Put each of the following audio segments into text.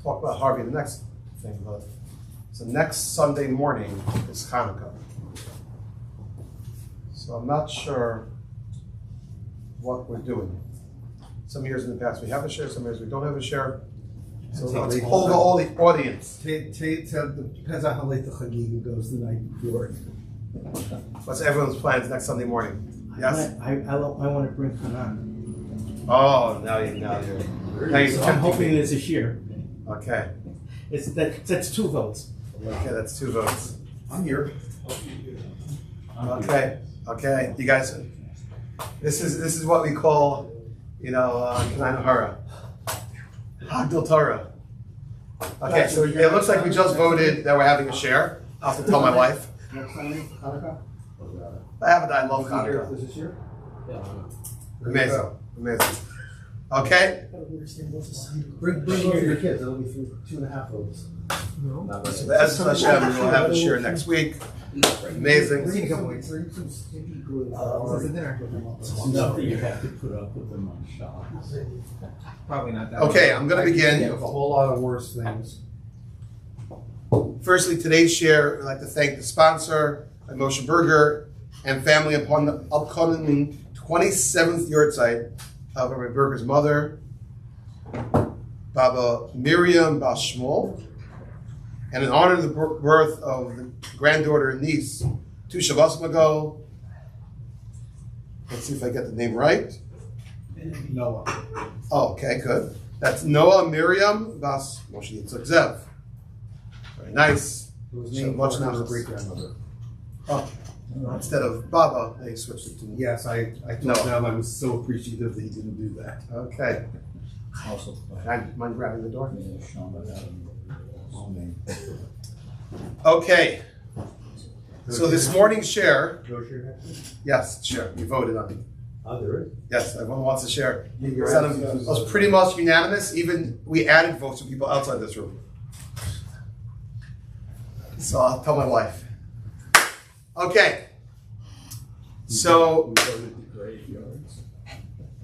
talk about Harvey the next thing, but so next Sunday morning is Hanukkah. So I'm not sure what we're doing. Some years in the past we have a share, some years we don't have a share. So let's hold all the audience. Depends on how late the Chagiga goes the night before. What's everyone's plans next Sunday morning? Yes? I want to bring Hanan. Oh, now you're I'm hoping it's a shear. Okay. That's 2 votes. Okay, that's 2 votes. I'm here. Okay. You guys, this is what we call, Menorah. Hagdil Torah. Okay, so it looks like we just voted that we're having a share. I'll have to tell my wife. You're planning Hanukkah? I love Hanukkah. This year? Amazing. Okay. Bring your kids. It'll be 2.5 votes. So the Ezra Hashem, we'll have a share next week. Amazing. Stuff that you have to put up with them on shops. Probably not that. Okay, I'm going to begin. You have a whole lot of worse things. Firstly, today's share, I'd like to thank the sponsor, Moshe Berger, and family upon the upcoming 27th yahrzeit of Rabbi Berger's mother, Baba Miriam Bas Shmuel, and in honor of the birth of the granddaughter and niece 2 Shabbos ago. Let's see if I get the name right. Noah. Oh, okay, good. That's Noah Miriam Bas Moshe Yitzchak Zev. Very nice. It was named much Much after nice. great-grandmother. Oh, instead of Baba, they switched it to Yes, I told Noah. them I was so appreciative that he didn't do that. Okay. Also, Mind grabbing the door? His name. Okay. So this morning's share, No share next week? yes, share. You voted on it. Oh, there is. Yes, everyone wants to share. You're It right. was pretty much unanimous. Even we added votes from people outside this room. So I'll tell my wife. Okay. So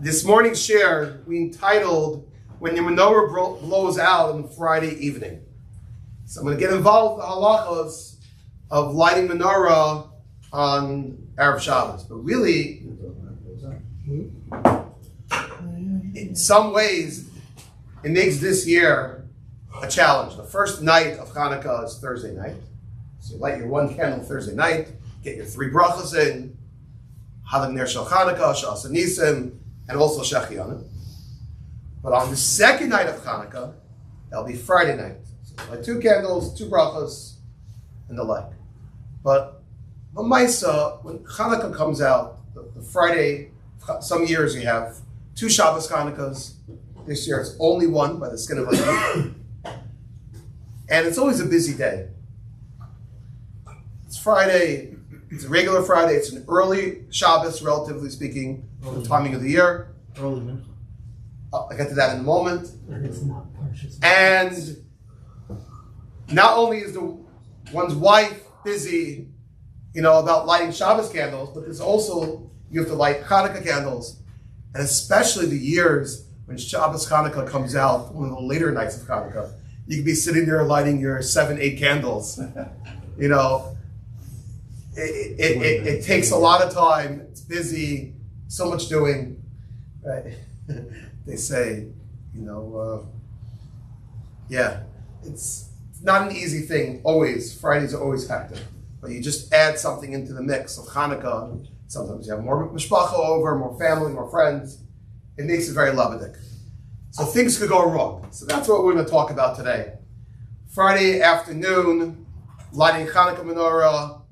this morning's share we entitled "When Your Menorah Blows Out on Friday Evening." So I'm going to get involved in the halachos of lighting menorah on Erev Shabbos, but really, in some ways, it makes this year a challenge. The first night of Hanukkah is Thursday night. So you light your 1 candle Thursday night, get your 3 brachas in, Hadag Ner Shel Hanukkah, Shas Nisim, and also Shechianim. But on the second night of Hanukkah, that'll be Friday night. So light 2 candles, 2 brachas, and the like. But the Maisa, when Hanukkah comes out, the Friday, some years you have 2 Shabbos Hanukkahs. This year it's only 1 by the skin of a teeth. And it's always a busy day. It's Friday, it's a regular Friday, it's an early Shabbos, relatively speaking, for the timing of the year. Early mincha. I'll get to that in a moment. It's not precious. And not only is one's wife busy, about lighting Shabbos candles, but there's also, you have to light Hanukkah candles. And especially the years when Shabbos Hanukkah comes out, one of the later nights of Hanukkah, you could be sitting there lighting your 7, 8 candles. It takes a lot of time. It's busy, so much doing. Right? They say, it's not an easy thing always. Fridays are always hectic. But you just add something into the mix of Hanukkah. Sometimes you have more mishpacha over, more family, more friends. It makes it very labadik. So things could go wrong. So that's what we're going to talk about today. Friday afternoon, lighting Hanukkah menorah.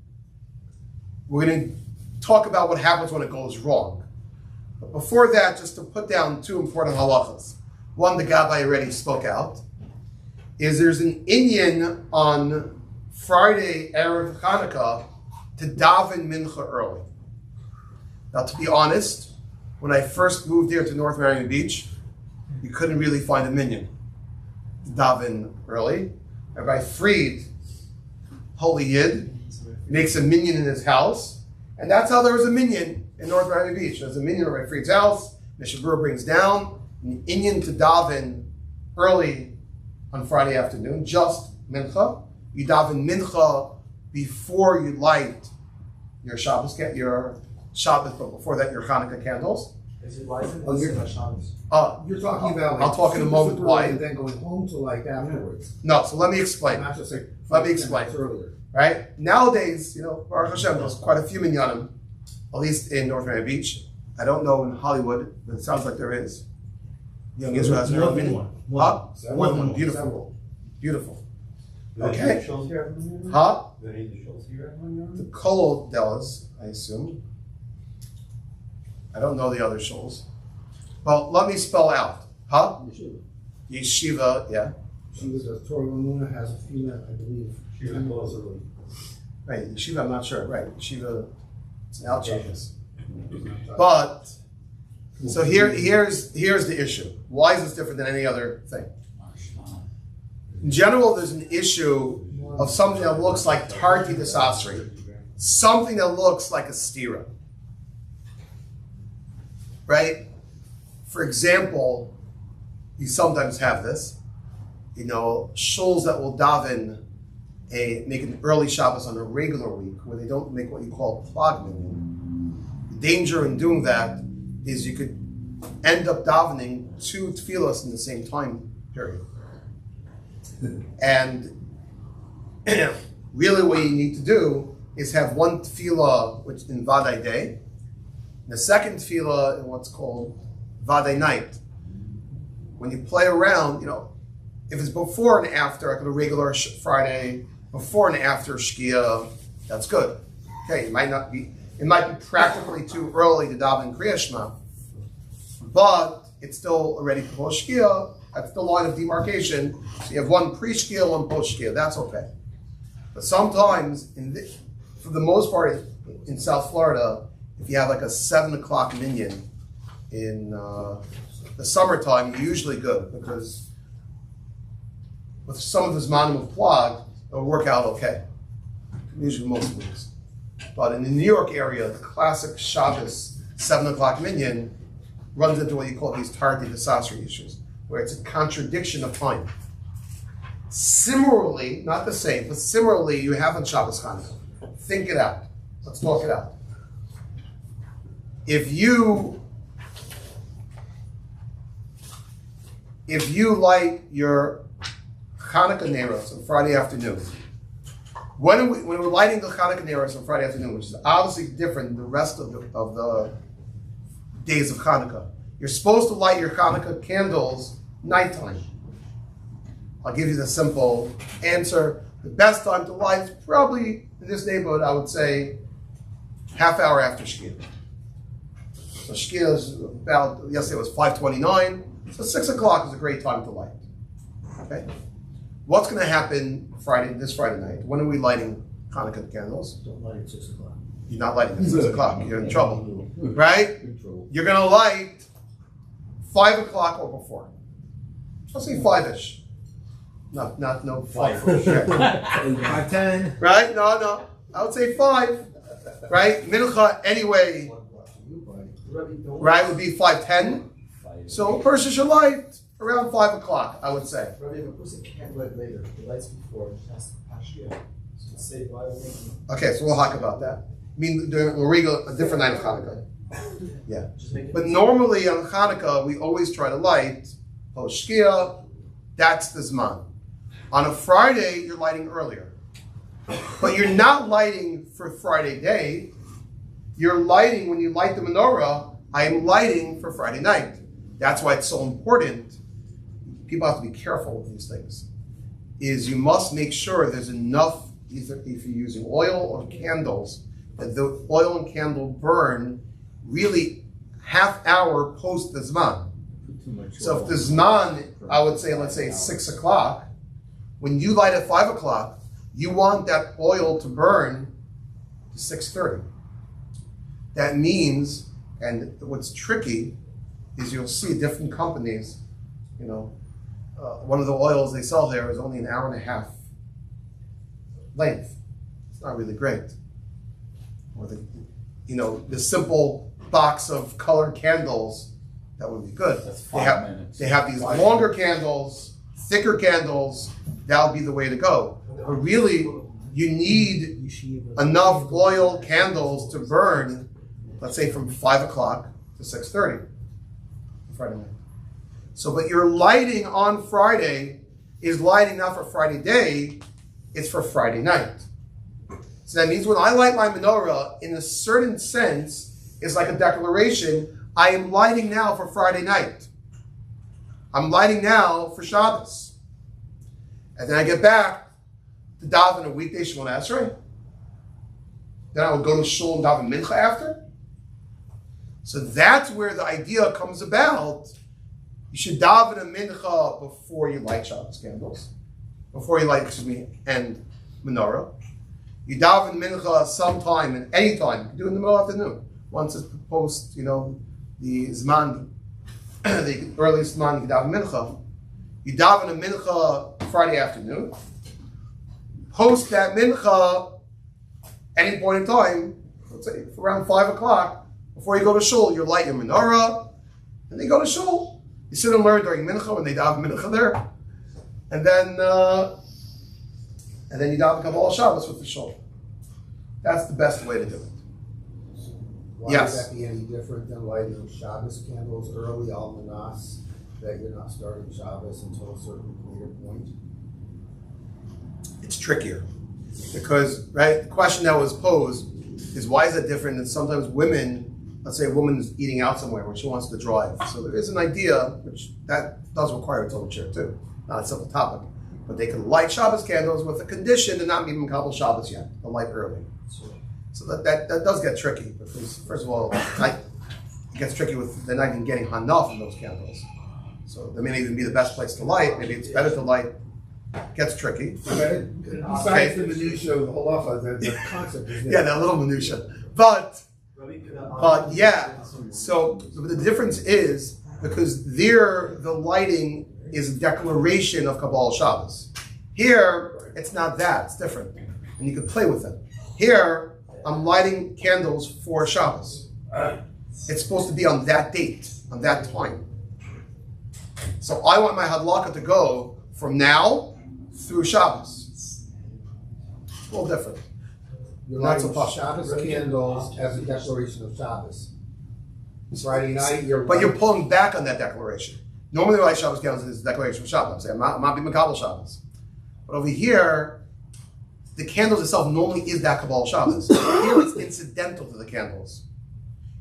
We're going to talk about what happens when it goes wrong. But before that, just to put down 2 important halachas. One, the Gabbai already spoke out, is there's an inyan on Friday, Erev Hanukkah, to daven mincha early. Now, to be honest, when I first moved here to North Miami Beach, you couldn't really find a minyan to daven early. Rabbi Fried, holy Yid, makes a minyan in his house, and that's how there was a minyan in North Miami Beach. There's a minyan at Rabbi Fried's house, Mishabur brings down an inyan to daven early on Friday afternoon, just mincha. You daven mincha before you light your Shabbos, but before that your Hanukkah candles. You're talking about. I'll talk in a moment why. And then going home to afterwards. No, so let me explain. Not just Let me explain. Earlier. Right? Nowadays, Baruch Hashem, there's quite a few minyanim, at least in North Miami Beach. I don't know in Hollywood, but it sounds like there is. Young Israel has More their own than minyan. one. Huh? More than one. Several. Beautiful. Beautiful. Do they Okay. need the Schultz here every year? Huh? Do they need the Schultz here every year? The Kol does, I assume. I don't know the other shuls. Well, let me spell out. Huh? Yeshiva, yeah. She was a Torah Lamuna has a female, I believe. She was close early. Right, Yeshiva, I'm not sure. Right, Yeshiva, it's an out-Shabbos. But, so here's the issue. Why is this different than any other thing? In general, there's an issue of something that looks like Tarti Desasri. Something that looks like a stira. Right? For example, you sometimes have this. Shuls that will daven make an early Shabbos on a regular week where they don't make what you call plug minyan. The danger in doing that is you could end up davening two tefillos in the same time period. And really what you need to do is have one tefillah which in Vadai day, and the second tefillah in what's called Vadai night. When you play around, if it's before and after, like a regular Friday, before and after Shkia, that's good. Okay, it might be practically too early to daven Kriya Shema, but it's still already post Shkia. That's the line of demarcation. So you have one pre-Shkia, one post Shkia. That's okay. But sometimes, for the most part, in South Florida, if you have like a 7 o'clock minyan in the summertime, you're usually good because with some of the zmanim of plug, it'll work out okay. Usually most weeks. But in the New York area, the classic Shabbos 7 o'clock minyan runs into what you call these Tarti Desasri issues, where it's a contradiction of time. Similarly, not the same, but similarly, you have on Shabbos Hanukkah. Think it out. Let's talk it out. If you light your Hanukkah Neros on Friday afternoon, when we're lighting the Hanukkah Neros on Friday afternoon, which is obviously different than the rest of the days of Hanukkah, you're supposed to light your Hanukkah candles nighttime. I'll give you the simple answer. The best time to light is probably, in this neighborhood, I would say, half hour after Shkia. So Shkia is about, yesterday was 5:29, so 6 o'clock is a great time to light. Okay? What's going to happen this Friday night? When are we lighting Hanukkah candles? Don't light at 6 o'clock. You're not lighting at 6 o'clock. You're in trouble. Right? You're going to light 5 o'clock or before. I'll say 5-ish. No 5. 5:10. Right? No. I would say 5. Right? Mincha anyway. Right? Would be 5:10. So a person should light around 5 o'clock, I would say. Rabbi, if a person can't light later, the lights before, it has to pass Shkia. So it's safe while Okay, so we'll talk about that. I mean, during a different night of Hanukkah. Yeah. But normally on Hanukkah, we always try to light post Shkia. That's the Zman. On a Friday, you're lighting earlier. But you're not lighting for Friday day. You're lighting, when you light the menorah, I am lighting for Friday night. That's why it's so important. People have to be careful with these things. Is you must make sure there's enough, either if you're using oil or candles, that the oil and candle burn really half hour post the Zman. So if the Zman, I would say, let's say 6 o'clock, when you light at 5 o'clock, you want that oil to burn to 6:30. That means, and what's tricky is you'll see different companies, one of the oils they sell there is only an hour and a half length. It's not really great. Or the simple box of colored candles, that would be good. That's They 5 have, minutes. they have these longer candles thicker candles, that would be the way to go. But really, you need enough oil candles to burn, let's say from 5 o'clock to 6:30 Friday night. So, but your lighting on Friday is lighting not for Friday day, it's for Friday night. So that means when I light my menorah, in a certain sense, it's like a declaration. I am lighting now for Friday night. I'm lighting now for Shabbos. And then I get back to daven a weekday Shemona Esrei. Then I will go to shul and daven mincha after. So that's where the idea comes about. You should daven a mincha before you light Shabbos candles. Before you light, and menorah. You daven mincha sometime and any time. You can do it in the middle of the afternoon. Once it's post, the zman, the earliest zman, you can daven mincha. You daven a mincha Friday afternoon. Post that mincha any point in time, let's say around 5 o'clock, before you go to shul, you light your menorah, and then you go to shul. You sit and learn during mincha when they daven mincha there, and then you daven Kabbalah Shabbos with the shul. That's the best way to do it. Why Yes. would that be any different than lighting Shabbos candles early al manas, that you're not starting Shabbos until a certain later point? It's trickier because, right, the question that was posed is why is that different than sometimes women, let's say a woman is eating out somewhere when she wants to drive. So there is an idea, which that does require a total chair too, not a simple topic, but they can light Shabbos candles with a condition to not be Kabbalah Shabbos yet, to light early. So that does get tricky because, first of all, it gets tricky with they're not even getting hana from those candles. So they may not even be the best place to light. Maybe it's better to light. It gets tricky. Besides the minutia of halacha, the concept is there. Yeah, that little minutia. But yeah. So the difference is because there the lighting is a declaration of Kabbalah Shabbos. Here it's not that. It's different, and you can play with it. Here I'm lighting candles for Shabbos. It's supposed to be on that date, on that time. So I want my hadlaka to go from now through Shabbos. It's a little different. You're Not so lighting posh. Shabbos candles as a declaration of Shabbos. Friday night, But you're pulling back on that declaration. Normally, light Shabbos candles is a declaration of Shabbos. I'm saying I'm not being Makabal Shabbos. But over here, the candles itself normally is that Kabbalah Shabbos. Here, it's incidental to the candles.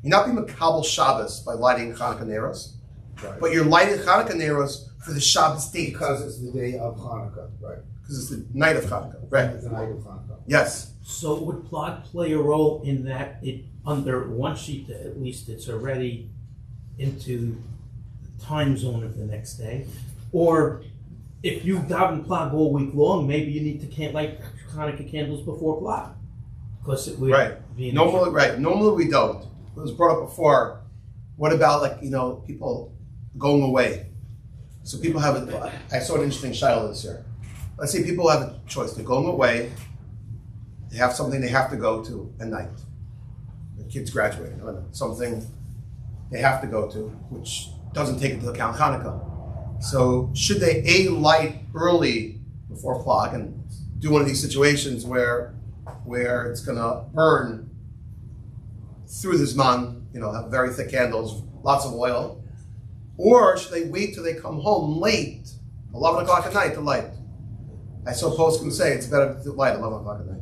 You're not being Makabal Shabbos by lighting Hanukkah Neros, Right. but you're lighting Hanukkah Neros for the Shabbos date. Because it's the day of Hanukkah, right? Because it's the night of Hanukkah, right? It's the night of Hanukkah. Yes. So would plot play a role in that it under one sheet at least it's already into the time zone of the next day, or if you daven plot all week long, maybe you need to light Hanukkah candles before plot because it would be an Normally, right. Normally we don't. It was brought up before. What about people going away? So people have I saw an interesting shiloh this year. Let's say people have a choice. They're going away. They have something they have to go to at night. The kid's graduating. I don't know, something they have to go to, which doesn't take into account Hanukkah. So should they light early before plug and do one of these situations where it's going to burn through the Zman, have very thick candles, lots of oil, or should they wait till they come home late, 11 o'clock at night to light? I saw posts can say it's better to light 11 o'clock at night.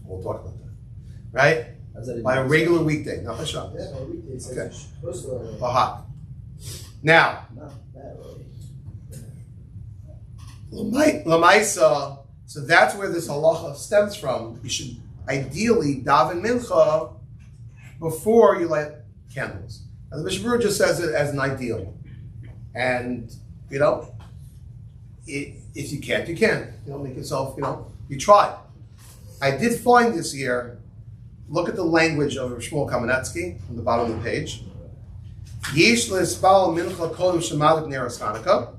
We'll talk about that. Right? By a regular weekday, not by Shabbos. Yeah, no weekdays. Okay. Supposed to. Aha. Now, Not that early. Lamaisa, so that's where this halacha stems from. You should ideally daven mincha before you light candles. Now the Mishnah Berurah just says it as an ideal. And, if you can't, you can. Make yourself, you try. I did find this year, look at the language of Shmuel Kamenetsky on the bottom of the page. Yesh le'espal mincha kodem shemadik neros Hanukkah.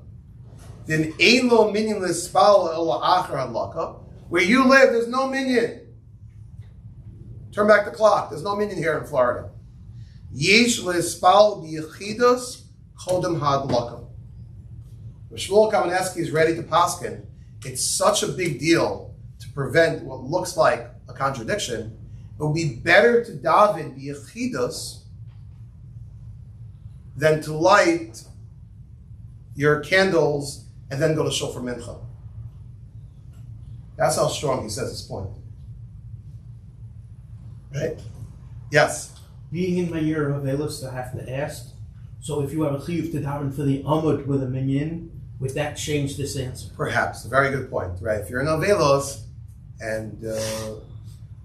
Then ein lo minyan le'espal ela achar hadlaka. Where you live, there's no minyan. Turn back the clock. There's no minyan here in Florida. Yesh le'espal b'yechidus kodem hadlaka. When Shmuel Kamenetsky is ready to paskin, it's such a big deal to prevent what looks like a contradiction. It would be better to daven the yechidus than to light your candles and then go to shul for mincha. That's how strong he says his point. Right? Yes. Being in my year of Avelos, I have to ask. So if you have a chiyuv to daven for the amud with a minyan, would that change this answer? Perhaps. A very good point. Right? If you're in Avelos, and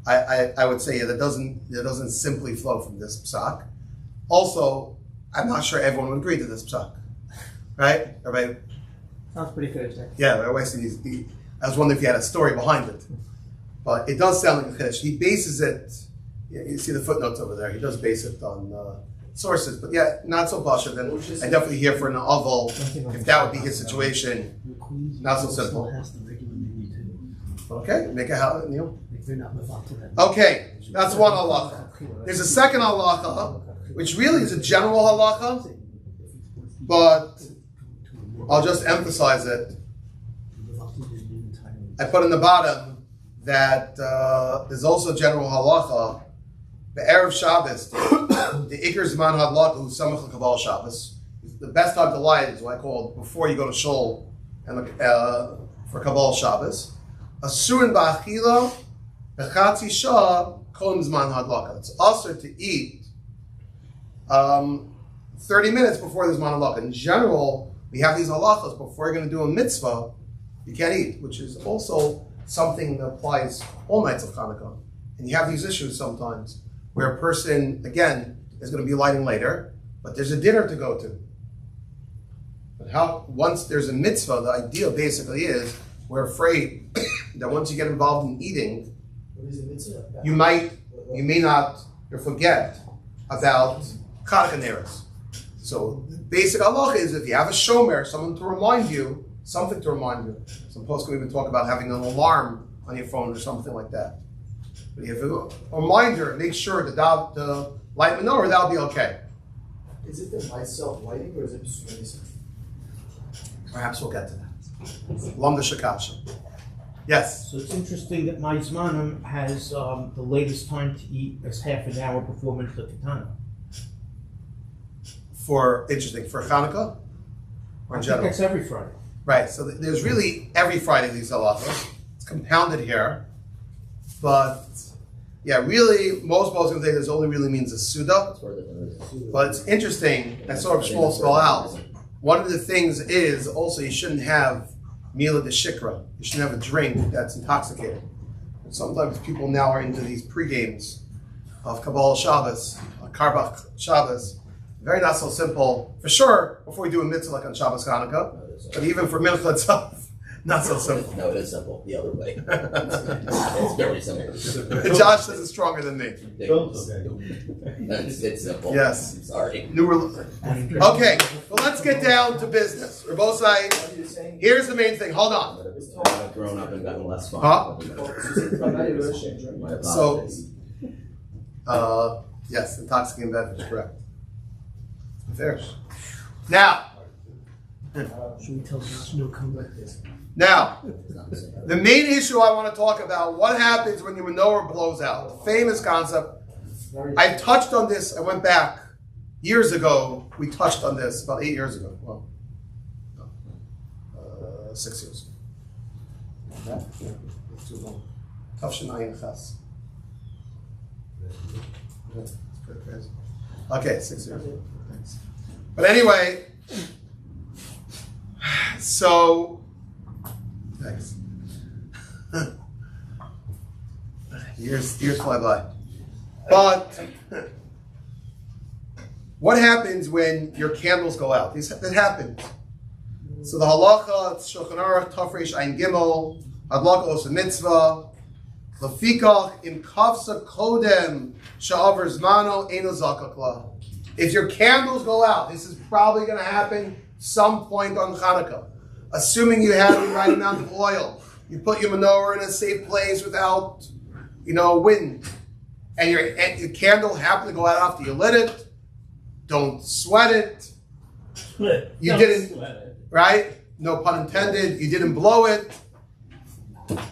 I would say that doesn't simply flow from this psak. Also, I'm not sure everyone would agree to this psak. Right? Everybody? Sounds pretty good. Yeah, I was wondering if you had a story behind it. But it does sound like a chiddush. He bases it, you see the footnotes over there, he does base it on sources. But yeah, not so pasha. Then I definitely hear for an oval, if that would be his situation, not so simple. Okay, make it how, Neil? Okay, that's one halacha. There's a second halacha, which really is a general halacha, but I'll just emphasize it. I put in the bottom that there's also general halacha. The Erev Shabbos, the Iker Zman Hadlaka, who's Samach L'Kabal Shabbos, the best time to light is what I call before you go to shul and for Kabal Shabbos. Asurin ba'achila b'chatzi shah kolim Zman Hadlaka. It's also to eat 30 minutes before the Zman Hadlaka. In general, we have these halachas before you're going to do a mitzvah, you can't eat, which is also something that applies all nights of Hanukkah. And you have these issues sometimes where a person, again, is going to be lighting later, but there's a dinner to go to. But once there's a mitzvah, the idea basically is we're afraid that once you get involved in eating, you may not forget about Hanukkah neros. So the basic halacha is if you have a shomer, something to remind you. Some posts can even talk about having an alarm on your phone or something like that. But if you have a reminder, make sure to light menorah, that'll be okay. Is it the myself lighting or is it just Perhaps we'll get to that. Lamda Shakasha. Yes? So it's interesting that my Zmanim has the latest time to eat is half an hour before Mincha Ketana. For Hanukkah? Or in I think general? that's every Friday. Right, so there's really every Friday these halachas. It's compounded here. But, yeah, really, most are going to say this only really means a Suda. But it's interesting, I saw Shmuel spell out. One of the things is also you shouldn't have Mila de Shikra. You shouldn't have a drink that's intoxicating. And sometimes people now are into these pre-games of Kabbalah Shabbos, Karbach Shabbos. Very not so simple. For sure, before we do a mitzvah like on Shabbos Hanukkah, but even for Mincha itself, not so simple. No, it is simple. The other way. It's very simple. Josh says it's stronger than me. It's simple. Yes. I'm sorry. Okay, well let's get down to business. We're both saying, here's the main thing. Hold on. I've grown up and gotten less fun. Huh? My So, apologies. yes, intoxicating beverage, correct. Fair. Now, should we tell no come like this? Now, the main issue I want to talk about, what happens when your menorah blows out? Famous concept. I touched on this, I went back years ago, we touched on this about 8 years ago. Well, no, 6 years ago. Too long. Tafshin Ayin Chas. It's pretty crazy. Okay, 6 years ago. Thanks. But anyway, so, thanks. years fly by. But what happens when your candles go out? That happens. So the halacha, Shulchan Aruch, Tafresh Ein Gimel, Hadlaka Osa Mitzvah, Lafikach im Kavsa Kodem Sha'avar Zmano Eino Zakakla. If your candles go out, this is probably going to happen some point on Hanukkah. Assuming you have the right amount of oil, you put your menorah in a safe place without, wind, and your candle happened to go out after you lit it. Don't sweat it. You didn't, right? no pun intended, you didn't blow it.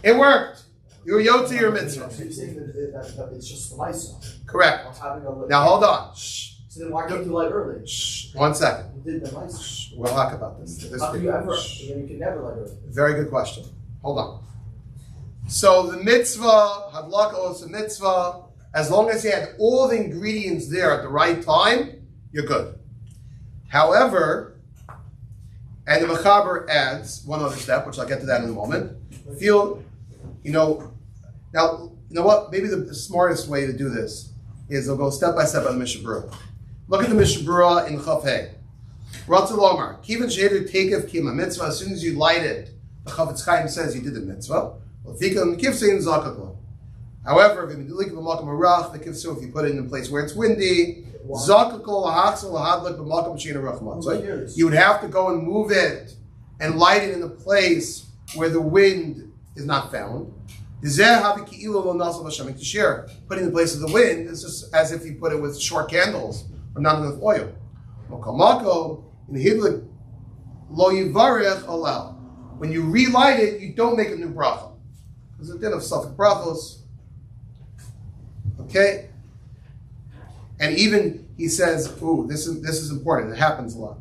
It worked. You were yotze your mitzvah. So you're saying that it's just the lice Correct. of having a Now hold on. Shh. So then why can't you light early? Shh. 1 second. You did the lice. Shh. We'll talk about this. How can you ever? Shh. You can never light early. Very good question. Hold on. So the mitzvah, hadlaka os a mitzvah, as long as you had all the ingredients there at the right time, you're good. However, and the Mechaber adds one other step, which I'll get to that in a moment. Feel, now, you know what? Maybe the smartest way to do this is they'll go step by step on the Mishnah Berurah. Look at the Mishnah Berurah in Chaf Hey. Ratzah Lomar, Kivan Sheder Tekev Kima Mitzvah. As soon as you light it, the Chavetz Chaim says you did the mitzvah. However, if you put it in a place where it's windy, you would have to go and move it and light it in a place where the wind is not found. Putting it in the place of the wind is just as if you put it with short candles or not enough oil. When you relight it, you don't make a new bracha. Because it did have suffix brachos. Okay? And even he says, ooh, this is important. It happens a lot.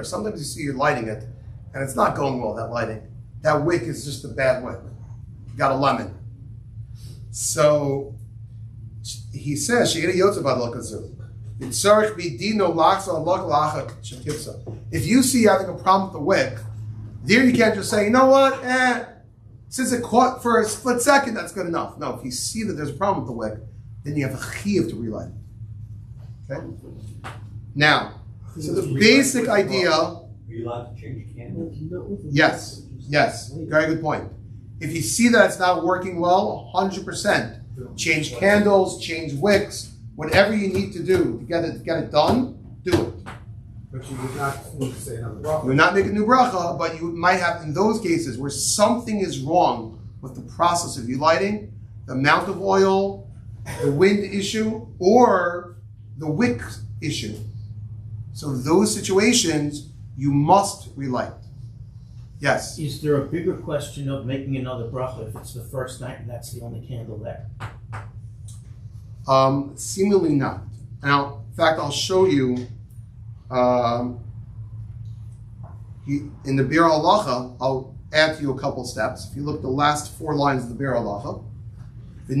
Sometimes you see you're lighting it, and it's not going well, that lighting. That wick is just a bad wick. You got a lemon. So he says, if you see you having a problem with the wick, there you can't just say, you know what, since it caught for a split second, that's good enough. No, if you see that there's a problem with the wick, then you have a chiyuv to relight it. Okay? Now, so the basic idea... Are you allowed to change candles? Yes, very good point. If you see that it's not working well, 100%. Change candles, change wicks, whatever you need to do to get it done, do it. But you would not need to say another bracha. You would not make a new bracha, but you might have in those cases where something is wrong with the process of you lighting, the amount of oil, the wind issue, or the wick issue. So those situations, you must relight. Yes? Is there a bigger question of making another bracha if it's the first night and that's the only candle there? Seemingly not. Now, in fact, I'll show you in the Bir Halacha, I'll add to you a couple steps. If you look at the last 4 lines of the Bir Halacha, you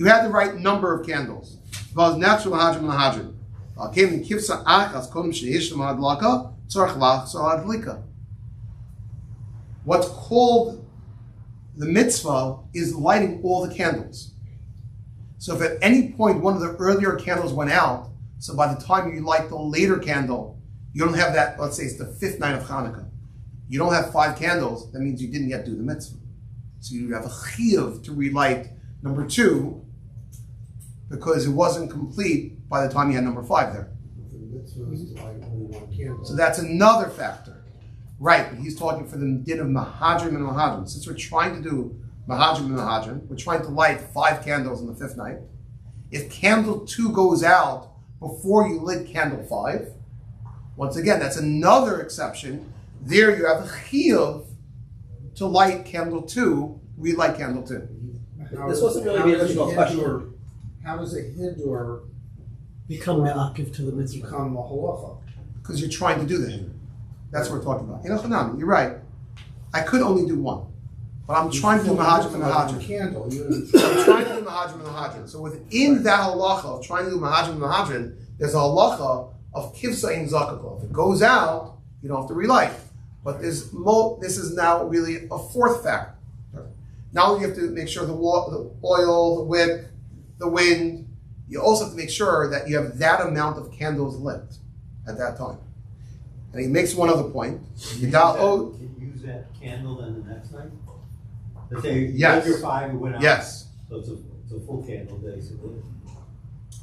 had the right number of candles. What's called the mitzvah is lighting all the candles. So if at any point one of the earlier candles went out, so by the time you light the later candle, you don't have that, let's say it's the 5th night of Hanukkah. You don't have 5 candles, that means you didn't yet do the mitzvah. So you have a chiyuv to relight number 2 because it wasn't complete by the time you had number 5 there. The mitzvah is to light only one candle. So that's another factor. Right, but he's talking for the din of Mahadrim and Mahadrim. Since we're trying to do Mahadrim and Mahadrim, we're trying to light 5 candles on the 5th night. If candle 2 goes out before you lit candle 5, once again, that's another exception. There you have a chiyuv to light candle 2, relight candle 2. This wasn't really the original question. How does a hiddur Become me'akiv to the mitzvah. become a halacha? Because you're trying to do the hiddur. That's what we're talking about. You're right. I could only do 1. But I'm trying to do Mahadrim and Mahadrim. Candle. I'm trying to do Mahadrim and Mahadrim. So within that halacha of trying to do Mahadrim and Mahadrim, there's a halacha of kivsa in zakakol. If it goes out, you don't have to relight. But this is now really a 4th factor. Now you have to make sure the oil, the wick, the wind. You also have to make sure that you have that amount of candles lit at that time. And he makes one other point. Can you use that candle then the next night? Let's say you Yes. your 5 and went out. Yes. So it's a full candle basically.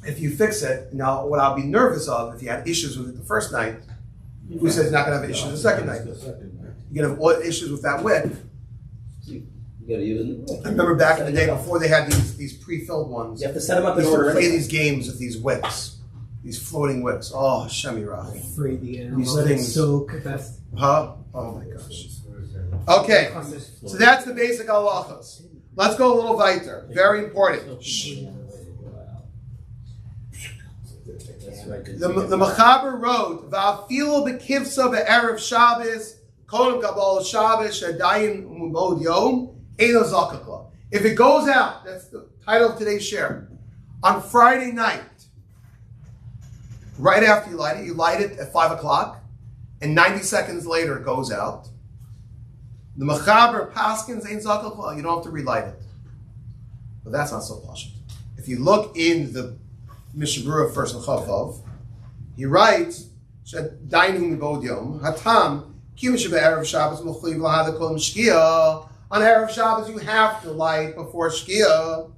If you fix it, now what I'll be nervous of if you had issues with it the first night, who says you're not going to have issues the second night? You're going to have issues with that wick. You gotta use it. I remember back in the day before they had these pre-filled ones. You have to set them up They in used to order. play anyway. these games with these wicks, these floating wicks. Oh, Hashem Yirach. Free the animal. These Let it things. soak. Best. Huh? Oh my gosh. Okay, so that's the basic halachas. Let's go a little weiter. Very important. That's right. The Mechaber wrote, "Va'afilu bekivsa be'erev Shabbos, kodem kabbalah Shabbos, shadayin umod yom, eino zakakla." If it goes out, that's the title of today's share, on Friday night, right after you light it at 5 o'clock, and 90 seconds later it goes out. The Mechaber paskins ein zakakla, you don't have to relight it. But that's not so pashut. If you look in the Mishnah Berurah first in Chavav, he writes, "Dainu mibod yom hatam kimisha be'erev Shabbos muchliv lahada kol shkia." On erev Shabbos, you have to light before shkia.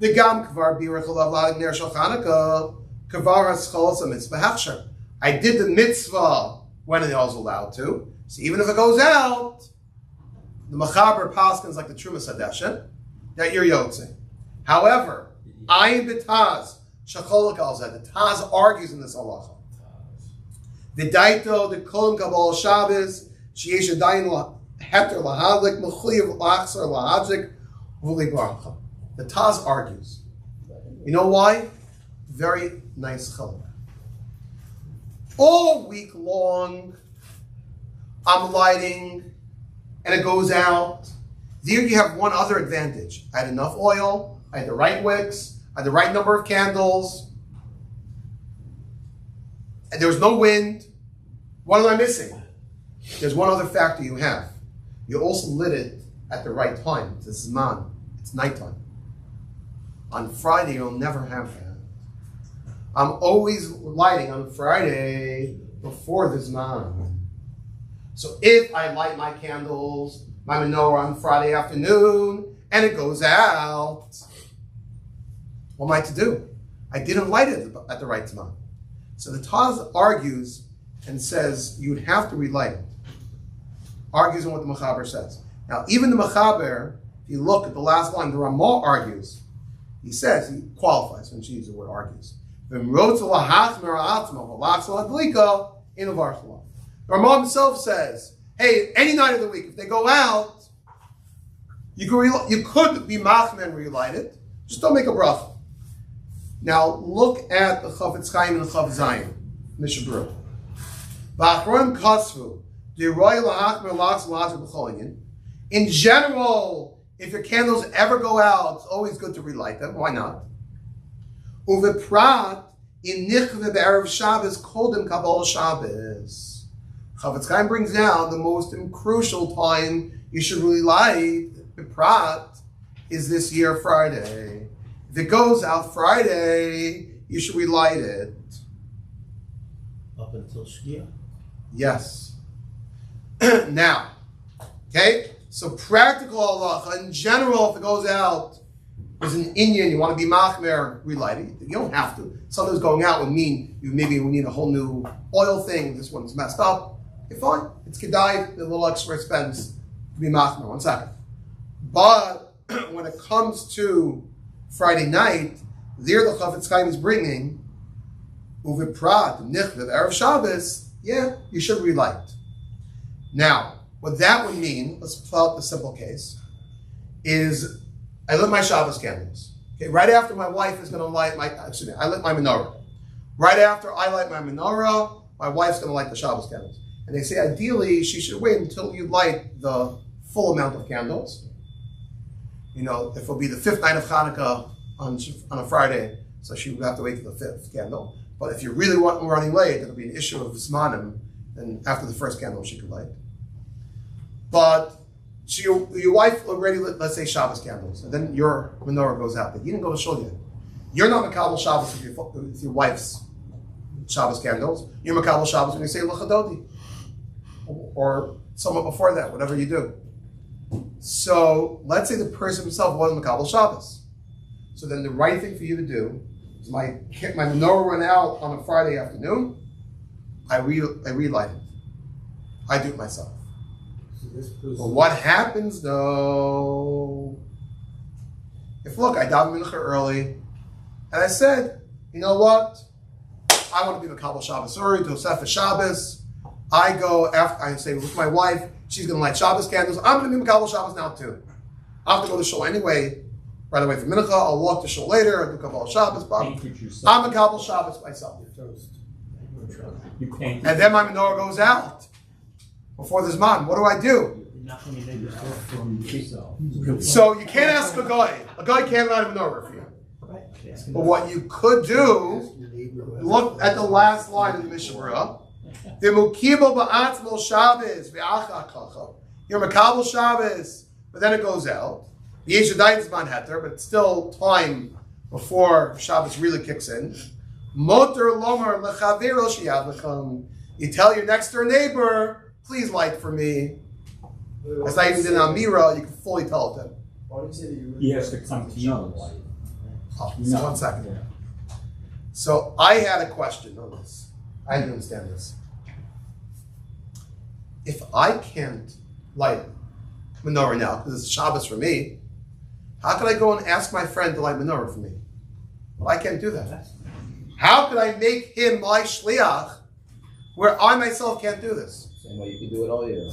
The gam kvar birachalav ladig ner shel Chanukah kvar hascholos a mitzvah hachsher. I did the mitzvah when I was allowed to. So even if it goes out, the Mechaber paskins like the Truma Sadeshet that you're yotzing. However, ayin b'taz. Shacholik al-zed. The Taz argues in this halacha. The daito, the kolim kabbalah Shabbos, sheyesh adayin heter lahadlik, mechuyev lachsar lahadzik, v'li baruch. The Taz argues. You know why? Very nice chalik. All week long, I'm lighting, and it goes out. There you have one other advantage. I had enough oil, I had the right wicks, I had the right number of candles, and there was no wind. What am I missing? There's one other factor you have. You also lit it at the right time. It's Zman. It's nighttime. On Friday, you'll never have that. I'm always lighting on Friday before the Zman. So if I light my candles, my menorah on Friday afternoon, and it goes out, what am I to do? I didn't light it at the right time. So the Taz argues and says you would have to relight it. Argues on what the Mechaber says. Now, even the Mechaber, if you look at the last line, the Ramah argues. He says, he qualifies when she uses the word argues. The Ramah himself says, hey, any night of the week, if they go out, you could be machmer and relight it. Just don't make a bracha. Now look at the Chafetz Chaim and the Chav Zayin, Mishnah Berurah. V'achronim kasvu d'roy lahachmer lachs l'achar b'chol. In general, if your candles ever go out, it's always good to relight them. Why not? Uveprat in nichve be'erev Shabbos kodem kabbalah Shabbos. Chafetz Chaim brings down the most crucial time you should really light. Prat is this year Friday. If it goes out Friday, you should relight it. Up until Shkia. Yes. Now, okay, so practical halacha, in general, if it goes out, there's an Indian, you want to be machmer, relight it. You don't have to. Something's going out would mean we need a whole new oil thing. This one's messed up. Okay, fine. It's kedai, a little extra expense to be machmer. 1 second. But when it comes to Friday night, there the Chafetz Chaim is bringing uviprat nichve erev Shabbos. Yeah, you should relight. Now, what that would mean, let's play out the simple case, is I lit my Shabbos candles. Okay, right after my wife is going to light I lit my menorah. Right after I light my menorah, my wife's going to light the Shabbos candles. And they say ideally she should wait until you light the full amount of candles. You know, if it'll be the 5th night of Hanukkah on a Friday, so she would have to wait for the 5th candle. But if you really want running late, it'll be an issue of Zmanim, and after the first candle she could light. But your wife already lit, let's say, Shabbos candles, and then your menorah goes out, but you didn't go to shul yet. You're not Makabel Shabbos with your wife's Shabbos candles. You're Makabel Shabbos when you say L'chadodi, or somewhat before that, whatever you do. So let's say the person himself wasn't Makabel Shabbos. So then the right thing for you to do is my menorah went out on a Friday afternoon. I relight it. I do it myself. But what happens though? If look, I davened mincha early, and I said, you know what? I want to be the Kabbalah Shabbos Uri, Tosefah Shabbos. I go after, I say with my wife, she's going to light Shabbos candles. I'm going to be Kabbalah Shabbos now too. I have to go to shul anyway, right away from mincha. I'll walk to shul later, I'll do Kabbalah Shabbos. But I'm a Kabbalah Shabbos myself. And then my menorah goes out before the Zman. What do I do? So you can't ask a guy. A guy can't light a menorah for you. But what you could do, look at the last line of the Menorah. V'mukibo ba'atzmo Shabbos v'achachacha. You're Makabel Shabbos, but then it goes out. The Yeshadayin Zman Heter, but still time before Shabbos really kicks in. Motor lomar lechavero sheyad l'cham. You tell your next door neighbor, please light for me. As I even did in Amira, you can fully tell it to him. Why don't you say that you He has to come to you. Oh, so 1 second. So I had a question on this. I didn't understand this. If I can't light menorah now, because it's Shabbos for me, how could I go and ask my friend to light menorah for me? Well, I can't do that. How could I make him my shliach where I myself can't do this? Same way you can do it all year.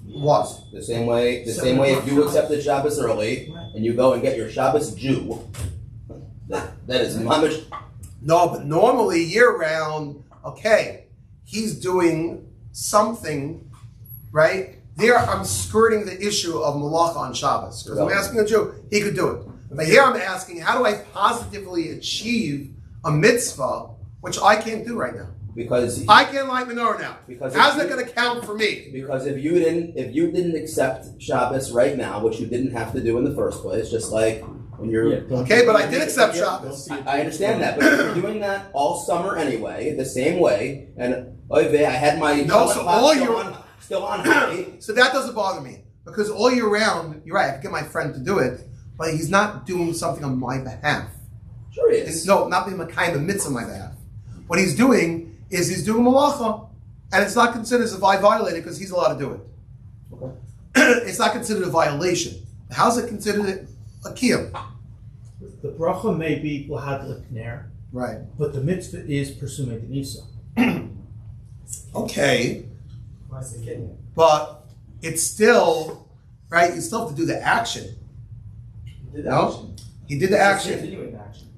What? The same way if you accepted Shabbos early and you go and get your Shabbos Jew, that is mamish. No, but normally year round, okay, he's doing something, right? There I'm skirting the issue of malacha on Shabbos. Because I'm asking a Jew, he could do it. But here I'm asking, how do I positively achieve a mitzvah, which I can't do right now? Because I can't light menorah now. Because how's that going to count for me? Because if you didn't accept Shabbos right now, which you didn't have to do in the first place, just like when you're okay, but I did accept Shabbos. I understand that, but you're doing that all summer anyway, the same way. And I had my still on high. So that doesn't bother me because all year round, you're right. I could get my friend to do it, but he's not doing something on my behalf. Sure, he is. No, not being a kind of mitzvah on my behalf. What he's doing is he's doing malacha, and it's not considered as if I violated because he's allowed to do it. Okay. It's not considered a violation. How's it considered a kiyum? The bracha may be lahad l'kner, Right. but the mitzvah is pursuing Nisa. Okay, Why is it kidding? but it's still, right, you still have to do the action. You did No? action. He did the It's action. continuing action.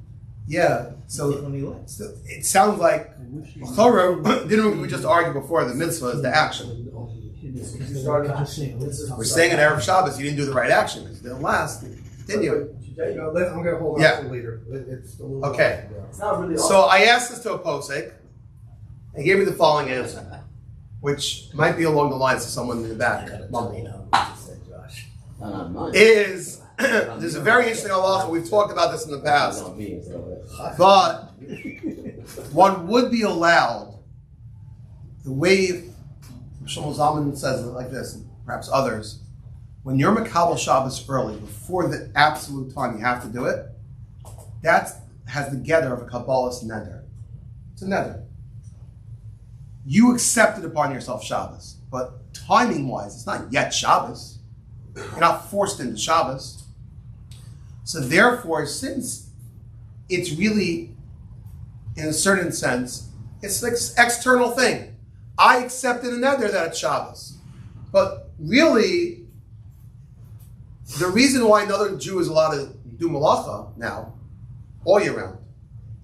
Yeah, so When he lights. it sounds like didn't we just argue before the mitzvah is the action? You started action. We're saying in Erev Shabbos you didn't do the right action because it didn't last. Didn't you? I'm going to hold Yeah. on to later. It's a little Okay. It's not really So I asked this to a posek. He gave me the following answer, which might be along the lines of someone in the back. Mumbling. Is there's a very interesting halacha. We've talked about this in the past, but one would be allowed the way Shlomo Zalman says it like this, and perhaps others. When you're Makabel Shabbos early, before the absolute time you have to do it, that has the gather of a Kabbalah's neder. It's a neder. You accepted upon yourself Shabbos, but timing-wise, it's not yet Shabbos. You're not forced into Shabbos. So therefore, since it's really, in a certain sense, it's like an external thing. I accepted a neder that it's Shabbos. But really, the reason why another Jew is allowed to do malacha now, all year round,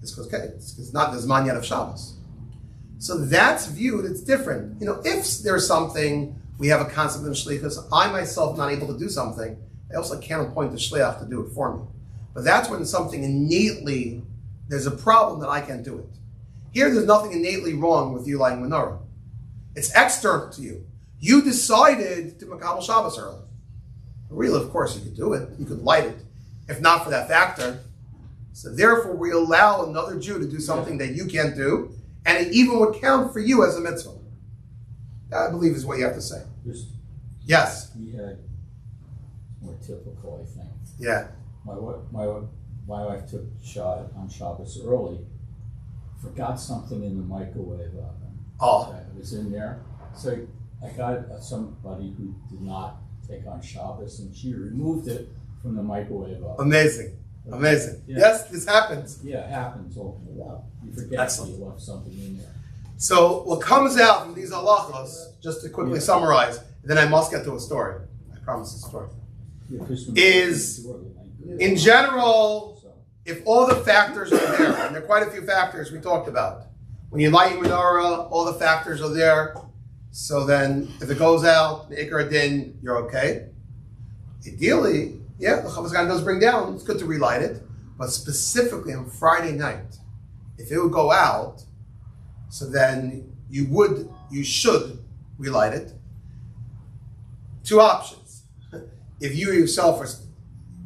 is because it's not the Zman yet of Shabbos. So that's viewed, it's different. If there's something, we have a concept in Shlichus, I myself not able to do something, I also can't appoint the Shliach to do it for me. But that's when something innately, there's a problem that I can't do it. Here, there's nothing innately wrong with you lighting menorah. It's external to you. You decided to Makabel Shabbos early. Really, of course, you could do it. You could light it, if not for that factor. So therefore, we allow another Jew to do something that you can't do, and it even would count for you as a mitzvah. That, I believe, is what you have to say. Yes. We had more typical, I think. Yeah. My wife took a shot on Shabbos early, forgot something in the microwave oven. Oh. It was in there. So I got somebody who did not take on Shabbos, and she removed it from the microwave oven. Amazing. Amazing. Yeah. Yes, this happens. Yeah, it happens all the time. You forget Excellent. you left something in there. So what comes out from these halachos, just to quickly summarize, then I must get to a story. I promise a story. Yeah, Is, in general, if all the factors are there, and there are quite a few factors we talked about. When you light your menorah, all the factors are there. So then, if it goes out, the ikar din, you're okay. Ideally, yeah, the Chavos Chaim does bring down, it's good to relight it. But specifically on Friday night, if it would go out, so then you should relight it. Two options. If you yourself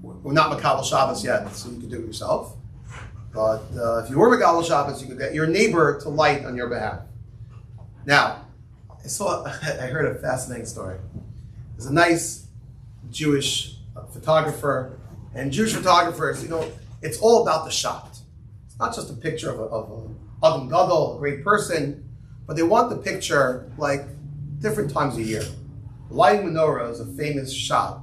we're not Makabel Shabbos yet, so you can do it yourself. But if you were Makabel Shabbos, you could get your neighbor to light on your behalf. Now, I heard a fascinating story. There's a nice Jewish photographer, and Jewish photographers, it's all about the shot. It's not just a picture of a Adam Gadol, a great person, but they want the picture like different times a year. Lighting menorah is a famous shot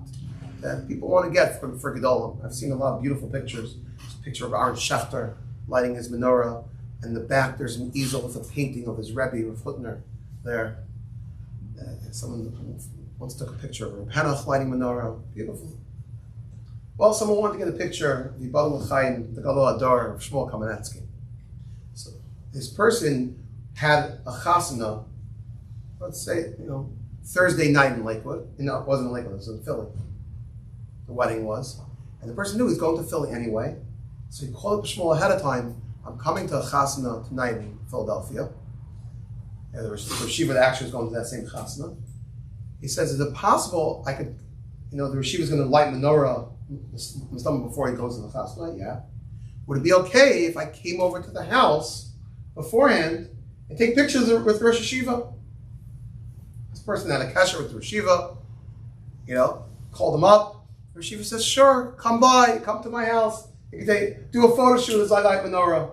that people want to get for Gedolim. I've seen a lot of beautiful pictures. There's a picture of Aaron Schechter lighting his menorah. In the back, there's an easel with a painting of his Rebbe, Rav Hutner, there. Someone once took a picture of Reb Henoch lighting menorah. Beautiful. Well, someone wanted to get a picture of Yibal L'chaim, the Gadol Adar of Shmuel Kamenetsky. So this person had a chasana, let's say, Thursday night in Lakewood. No, it wasn't in Lakewood, it was in Philly. The wedding was. And the person knew he was going to Philly anyway. So he called up Shmuel ahead of time. I'm coming to a chasana tonight in Philadelphia. And the Rashiva that actually was going to that same chasana. He says, is it possible I could, the Rashiva is going to light menorah before he goes to the chasana? Yeah. Would it be okay if I came over to the house beforehand and take pictures with Rosh Hashiva? This person had a kasher with the Rashiva, called him up. The Rashiva says, sure, come to my house. You can do a photo shoot as I light menorah.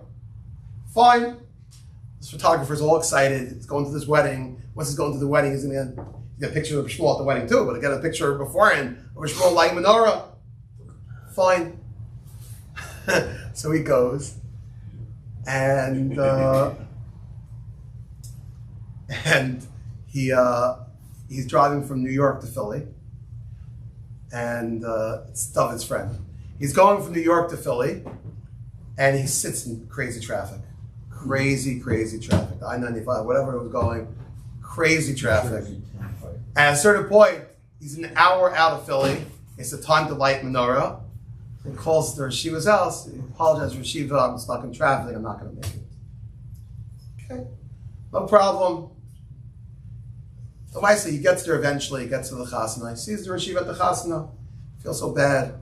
Fine. This photographer's all excited. He's going to this wedding. Once he's going to the wedding, he's going to get a picture of Shmuel at the wedding too, but I get a picture beforehand of Shmuel lighting menorah. Fine. So he goes, and he's driving from New York to Philly, and it's David's friend. He's going from New York to Philly, and he sits in crazy traffic. Crazy traffic. The I-95, whatever it was going, crazy traffic. At a certain point, he's an hour out of Philly. It's the time to light menorah. He calls the Rashiva's house. He apologizes, Rashiva, I'm stuck in traffic. I'm not going to make it. Okay, no problem. So I say he gets there eventually. He gets to the chasana. He sees the Rashiva at the chasana. Feels so bad.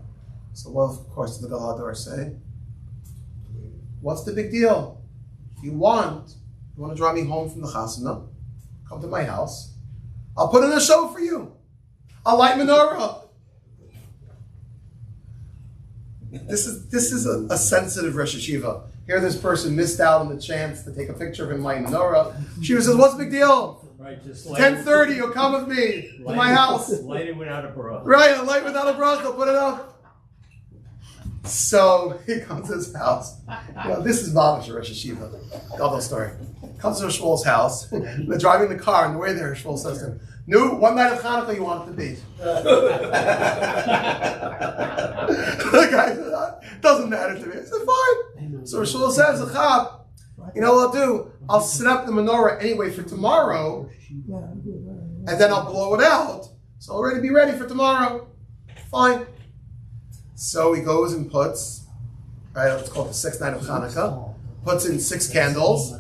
So, well, of course, the Gadol Hador say, what's the big deal? If you want to drive me home from the chasana, come to my house. I'll put in a show for you. I'll light menorah. This is a sensitive Rosh Hashiva. Here this person missed out on the chance to take a picture of him lighting menorah. She says, what's the big deal? Right, just 10:30, you'll come with me to my house. Light it without a bra. Right, a light without a brush, they'll put it up. So he comes to his house. This is Mamish Rosh Hashiva. Gadol story. Comes to Shmuel's house. They're driving the car, and the way there, Shmuel says to him, what night of Hanukkah you want it to be? The guy said, doesn't matter to me. I said, fine. So Shmuel says, Achab, what I'll do? I'll set up the menorah anyway for tomorrow, and then I'll blow it out. So I'll already be ready for tomorrow. Fine. So he goes and puts, it's called the sixth night of Hanukkah, puts in 6 candles,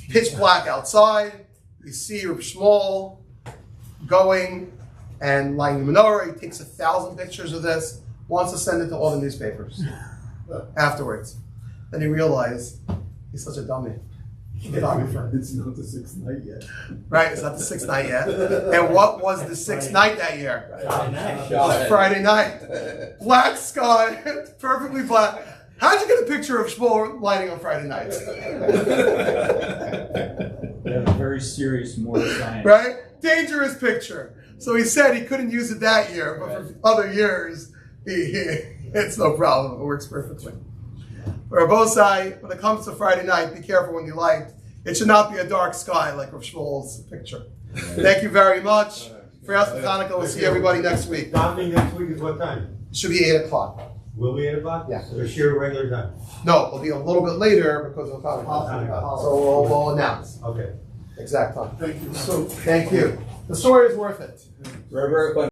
pitch black outside. You see Reb Shmuel going and lighting the menorah. He takes 1,000 pictures of this, wants to send it to all the newspapers afterwards. Then he realized he's such a dummy. Photographer. It's not the 6th night yet. Right, it's not the 6th night yet. And what was the 6th night that year? Friday night. It was Friday night. Black sky, perfectly black. How'd you get a picture of Shmuel lighting on Friday night? They have a very serious moral science. Right? dangerous picture. So he said he couldn't use it that year, but for other years, it's no problem. It works perfectly. For Rabosai, when it comes to Friday night, be careful when you light. It should not be a dark sky like Rav Shmuel's picture. Thank you very much. For Yasser Hanukkah, we'll see everybody next week. Davening next week is what time? It should be 8 o'clock. Will be 8 o'clock? Yeah. So share regular time? No, it'll be a little bit later because of Hanukkah. So we'll announce Okay. exact time. Thank you. So Thank you. The story is worth it. Very, very quick.